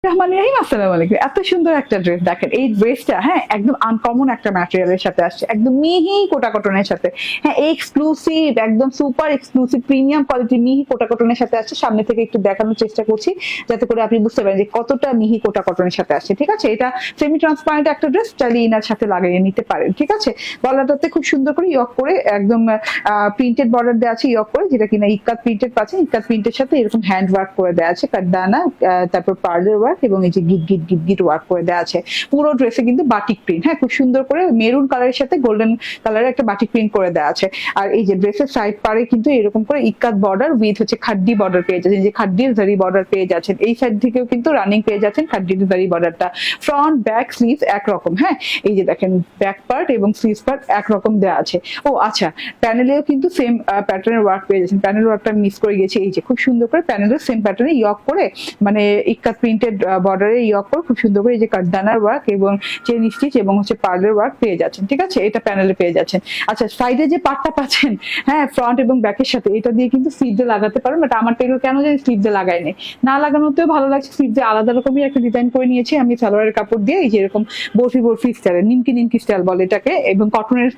রহমান রহিম, আসসালামু আলাইকুম। এত সুন্দর একটা ড্রেস দেখেন, এই ড্রেসটা হ্যাঁ একদম আনকমন একটা ম্যাটেরিয়ালের সাথে আসছে, একদম মিহি কোটা কটনের সাথে। হ্যাঁ এক্সক্লুসিভ, একদম সুপার এক্সক্লুসিভ প্রিমিয়াম কোয়ালিটি মিহি কোটা কটনের সাথে আসছে। সামনে থেকে একটু দেখানোর চেষ্টা করছি যাতে করে আপনি বুঝতে পারেন যে কতটা মিহি কোটা কটনের সাথে আসছে। ঠিক আছে, এটা সেমি ট্রান্সপারেন্ট একটা ড্রেস, চাইলে ইনার সাথে লাগিয়ে নিতে পারেন। ঠিক আছে, গলাটাতে খুব সুন্দর করে ইয়ক করে একদম প্রিন্টেড বর্ডার দেওয়া আছে ইয়ক করে, যেটা কিনা ইক্কাত প্রিন্টেড পাচ্ছেন। ইক্কাত প্রিন্টের সাথে এরকম হ্যান্ড ওয়ার্ক করে দেওয়া আছে, কাটদানা, তারপর পার্লের ওয়ার্ক এবং এই যে গিট গিট গিট গিট ওয়ার্ক করে দেওয়া আছে। পুরো ড্রেসে কিন্তু বাটিক প্রিন্ট, হ্যাঁ খুব সুন্দর করে মেরুন কালারের সাথে গোল্ডেন কালারের একটা বাটিক প্রিন্ট করে দেওয়া আছে। আর এই যে ড্রেসের সাইড পারে কিন্তু এরকম করে ইক্কাত বর্ডার উইথ হচ্ছে খাড্ডি বর্ডার পেয়ে যাচ্ছেন, যে খাড্ডির জারি বর্ডার পেয়ে যাচ্ছেন। এই সাইড থেকেও কিন্তু রানিং পেয়ে যাচ্ছেন খাড্ডির জারি বর্ডারটা। ফ্রন্ট ব্যাক স্লিভ একরকম, হ্যাঁ এই যে দেখেন ব্যাক পার্ট এবং স্লিভ পার্ট একরকম দেওয়া আছে। ও আচ্ছা, প্যানেলেও কিন্তু সেম প্যাটার্নের ওয়ার্ক পেয়ে যাচ্ছেন। প্যানেল ওয়ার্কটা মিস করে গেছি, এই যে খুব সুন্দর করে প্যানেলের সেম প্যাটার্নে ইয়ক করে, মানে ইক্কাত প্রিন্টেড বর্ডারে ইয়ক করে খুব সুন্দর করে এই যে কাটদানার ওয়ার্ক এবং চেন স্টিচ এবং হচ্ছে পার্লের ওয়ার্ক পেয়ে যাচ্ছেন। ঠিক আছে, এটা প্যানেলে পেয়ে যাচ্ছেন। আচ্ছা, সাইডে যে পার্টটা পাচ্ছেন, হ্যাঁ ফ্রন্ট এবং ব্যাকের সাথে, এটা দিয়ে কিন্তু স্লিভ দিয়ে লাগাতে পারেন। বাট আমার টেগুলো কেন জানি স্লিভ দিয়ে লাগাইনি, না লাগানোতেও ভালো লাগছে। স্লিভ দিয়ে আলাদা রকমই একটা ডিজাইন করে নিয়েছি আমি সালোয়ারের কাপড় দিয়ে, এই যে এরকম বরফি বরফি স্টাইল, নিমকি নিমকি স্টাইল বলে এটাকে। এবং কটনের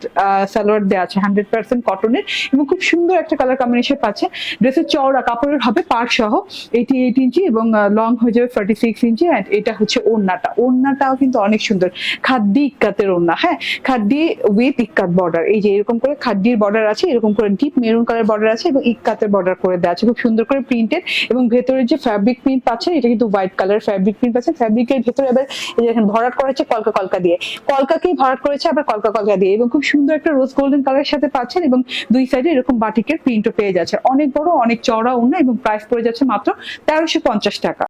সালোয়ার দেওয়া আছে 100% কটনের, এবং খুব সুন্দর একটা কালার কম্বিনেশন পাচ্ছে। ড্রেসের চওড়া কাপড়ের হবে পাড় সহ 88 ইঞ্চি এবং লং হয়ে যাবে 46 ইঞ্চি। অ্যান্ড এটা হচ্ছে ওড়নাটা, ওড়নাটাও কিন্তু অনেক সুন্দর, খাদ্দি ইক্কাতের ওড়না, হ্যাঁ খাদ্দি উইথ ইক্কাত বর্ডার। এই যে এরকম করে খাদ্দির বর্ডার আছে, এরকম করে ডিপ মেরুন কালার বর্ডার আছে এবং ইক্কাতের বর্ডার করে দেওয়া আছে, খুব সুন্দর করে প্রিন্টেড। এবং ভেতরের যে ফ্যাব্রিক প্রিন্ট পাচ্ছেন, এটা কিন্তু হোয়াইট কালার ফ্যাব্রিক প্রিন্ট পাচ্ছেন। ফ্যাব্রিকের ভেতরে আবার এই যে দেখেন ভরাট করেছে কলকা কলকা দিয়ে, কলকাকেই ভরাট করেছে আবার কলকা কলকা দিয়ে, এবং খুব সুন্দর একটা রোজ গোল্ডেন কালারের সাথে পাচ্ছেন। এবং দুই সাইডে এরকম বাটিকের প্রিন্টও পেয়ে যাচ্ছে। অনেক বড় অনেক চওড়া ওড়না এবং প্রাইস পড়ে যাচ্ছে মাত্র 1350 টাকা।